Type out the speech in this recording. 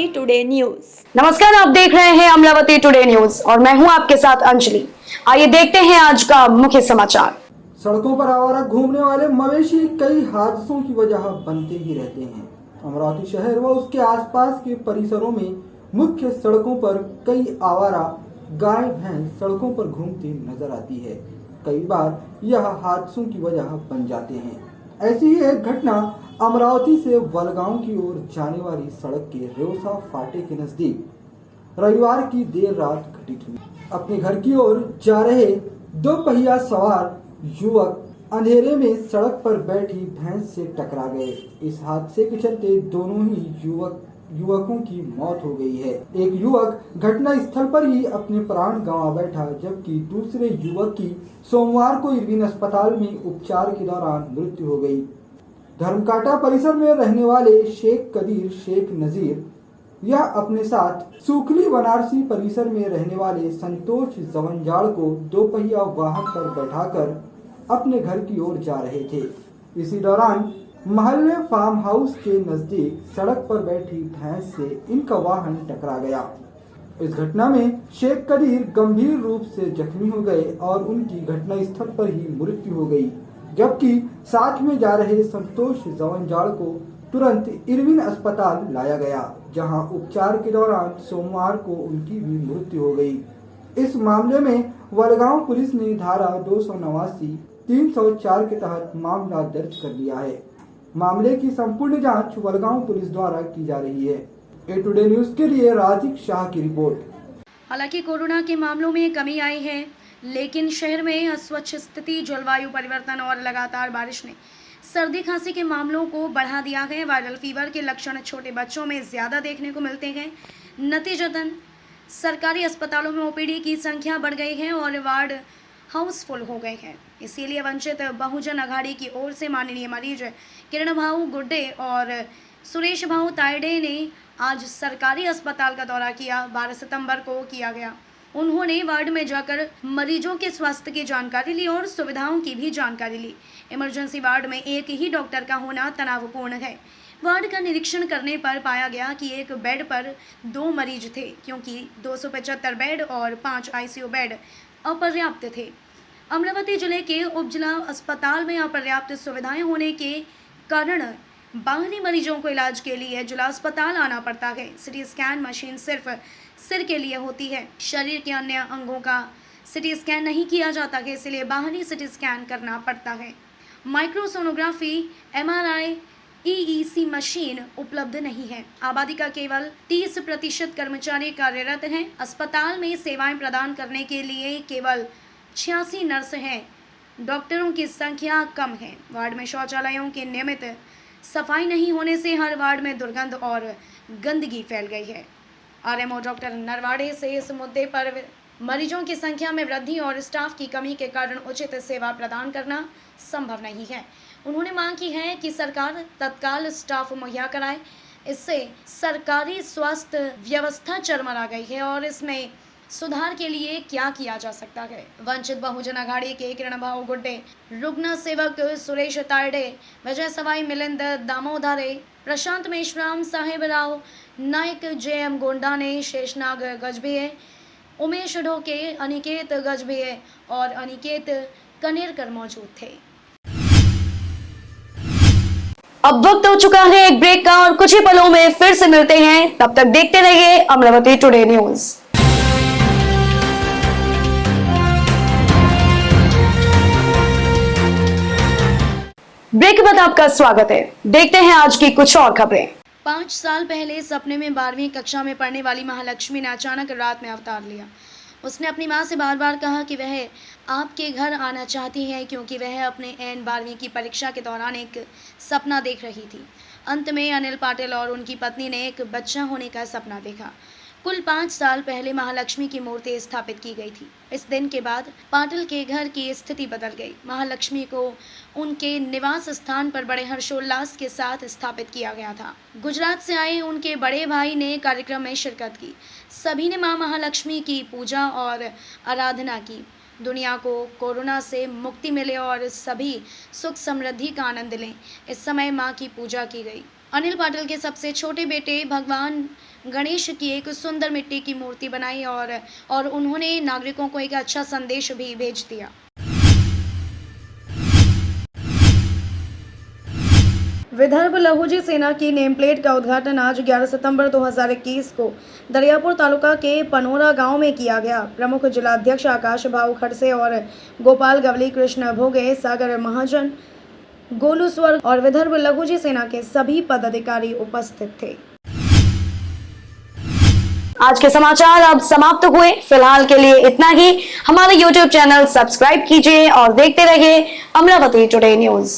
Amlavati today news. नमस्कार, आप देख रहे हैं अमलावती टुडे न्यूज और मैं हूं आपके साथ अंजलि। आइए देखते हैं आज का मुख्य समाचार। सड़कों पर आवारा घूमने वाले मवेशी कई हादसों की वजह बनते ही रहते हैं। अमरावती शहर व उसके आसपास के परिसरों में मुख्य सड़कों पर कई आवारा गाय भैंस सड़कों पर घूमती नजर आती है। कई बार यह हादसों की वजह बन जाते हैं। ऐसी ही एक घटना अमरावती से वलगांव की ओर जाने वाली सड़क के रेवसा फाटे के नजदीक रविवार की देर रात घटित हुई। अपने घर की ओर जा रहे दो पहिया सवार युवक अंधेरे में सड़क पर बैठी भैंस से टकरा गए। इस हादसे के चलते दोनों ही युवकों की मौत हो गई है। एक युवक घटना स्थल पर ही अपने प्राण गंवा बैठा, जबकि दूसरे युवक की सोमवार को इरविन अस्पताल में उपचार के दौरान मृत्यु हो गई। धर्मकाटा परिसर में रहने वाले शेख कदीर शेख नजीर यह अपने साथ सुखली बनारसी परिसर में रहने वाले संतोष जवंजाड़ को दो पहिया वाहन पर बैठाकर अपने घर की ओर जा रहे थे। इसी दौरान महल्ले फार्म हाउस के नजदीक सड़क पर बैठी भैंस से इनका वाहन टकरा गया। इस घटना में शेख कदीर गंभीर रूप से जख्मी हो गए और उनकी घटना स्थल पर ही मृत्यु हो गई, जबकि साथ में जा रहे संतोष जवंजाड़ को तुरंत इरविन अस्पताल लाया गया, जहां उपचार के दौरान सोमवार को उनकी भी मृत्यु हो गई। इस मामले में वलगांव पुलिस ने धारा 289, 304 के तहत मामला दर्ज कर लिया है। मामले की संपूर्ण जांच वलगांव पुलिस द्वारा की जा रही है। ए टुडे न्यूज के लिए राजिक शाह की रिपोर्ट। हालांकि कोरोना के मामलों में कमी आई है, लेकिन शहर में अस्वच्छ स्थिति, जलवायु परिवर्तन और लगातार बारिश ने सर्दी खांसी के मामलों को बढ़ा दिया है। वायरल फीवर के लक्षण छोटे बच्चों में ज्यादा देखने को मिलते हैं। नतीजतन सरकारी अस्पतालों में ओपीडी की संख्या बढ़ गई है और वार्ड हाउसफुल हो गए हैं। इसीलिए वंचित बहुजन अघाड़ी की ओर से माननीय मरीज किरण भाऊ गुड्डे और सुरेश भाऊ तायडे ने आज सरकारी अस्पताल का दौरा किया। 12 सितंबर को किया गया। उन्होंने वार्ड में जाकर मरीजों के स्वास्थ्य की जानकारी ली और सुविधाओं की भी जानकारी ली। इमरजेंसी वार्ड में एक ही डॉक्टर का होना तनावपूर्ण है। वार्ड का निरीक्षण करने पर पाया गया कि एक बेड पर 2 मरीज थे, क्योंकि 275 बेड और 5 आईसीयू बेड अपर्याप्त थे। अमलावती जिले के उप जिला अस्पताल में अपर्याप्त सुविधाएं होने के कारण बाहरी मरीजों को इलाज के लिए जिला अस्पताल आना पड़ता है। सिटी स्कैन मशीन सिर्फ सिर के लिए होती है, शरीर के अन्य अंगों का सिटी स्कैन नहीं किया जाता है, इसलिए बाहरी सिटी स्कैन करना पड़ता है। माइक्रोसोनोग्राफी, एमआरआई, ईईसी मशीन उपलब्ध नहीं है। आबादी का केवल 30% कर्मचारी कार्यरत हैं। अस्पताल में सेवाएं प्रदान करने के लिए केवल 86 नर्स हैं। डॉक्टरों की संख्या कम है। वार्ड में शौचालयों की नियमित सफाई नहीं होने से हर वार्ड में दुर्गंध और गंदगी फैल गई है। आरएमओ डॉक्टर नरवाड़े से इस मुद्दे पर मरीजों की संख्या में वृद्धि और स्टाफ की कमी के कारण उचित सेवा प्रदान करना संभव नहीं है। उन्होंने मांग की है कि सरकार तत्काल स्टाफ मुहैया कराए। इससे सरकारी स्वास्थ्य व्यवस्था चरमरा गई है और इसमें सुधार के लिए क्या किया जा सकता है। वंचित बहुजन अघाड़ी के किरण भाऊ गुड्डे, रुग्ण सेवक सुरेश तायडे, विजय सवाई मिलिंद दामोदरे, प्रशांत मेश्राम, साहेब राव नायक, जेएम गोंडा ने, शेषनाग गजभिये, उमेश ढोके, अनिकेत गजभिये और अनिकेत कनेरकर मौजूद थे। अब वक्त हो चुका है एक ब्रेक का और कुछ ही पलों में फिर से मिलते हैं। तब तक देखते रहिए अमलावती टुडे न्यूज। ब्रेक के बाद आपका स्वागत है। देखते हैं आज की कुछ और खबरें। 5 साल पहले सपने में 12वीं कक्षा में पढ़ने वाली महालक्ष्मी ने अचानक रात में अवतार लिया। उसने अपनी मां से बार बार कहा कि वह आपके घर आना चाहती है, क्योंकि वह अपने एन 12वीं की परीक्षा के दौरान एक सपना देख रही थी। अंत में अनिल पाटिल और उनकी पत्नी ने एक बच्चा होने का सपना देखा। कुल 5 साल पहले महालक्ष्मी की मूर्ति स्थापित की गई थी। इस दिन के बाद पाटिल के घर की स्थिति बदल गई। महालक्ष्मी को उनके निवास स्थान पर बड़े हर्षोल्लास के साथ स्थापित किया गया था। गुजरात से आए उनके बड़े भाई ने कार्यक्रम में शिरकत की। सभी ने मां महालक्ष्मी की पूजा और आराधना की। दुनिया को कोरोना से मुक्ति मिले और सभी सुख समृद्धि का आनंद लें। इस समय मां की पूजा की गई। अनिल पाटिल के सबसे छोटे बेटे भगवान गणेश की एक सुंदर मिट्टी की मूर्ति बनाई और उन्होंने नागरिकों को एक अच्छा संदेश भी भेज दिया। विदर्भ लघुजी सेना की नेम प्लेट का उद्घाटन आज 11 सितंबर 2021 को दरियापुर तालुका के पनोरा गांव में किया गया। प्रमुख जिलाध्यक्ष आकाश भाऊ खड़से और गोपाल गवली, कृष्ण भोगे, सागर महाजन, गोलू स्वर्ग और विदर्भ लघुजी सेना के सभी पदाधिकारी उपस्थित थे। आज के समाचार अब समाप्त हुए। फिलहाल के लिए इतना ही। हमारे YouTube चैनल सब्सक्राइब कीजिए और देखते रहिए अमरावती टुडे न्यूज।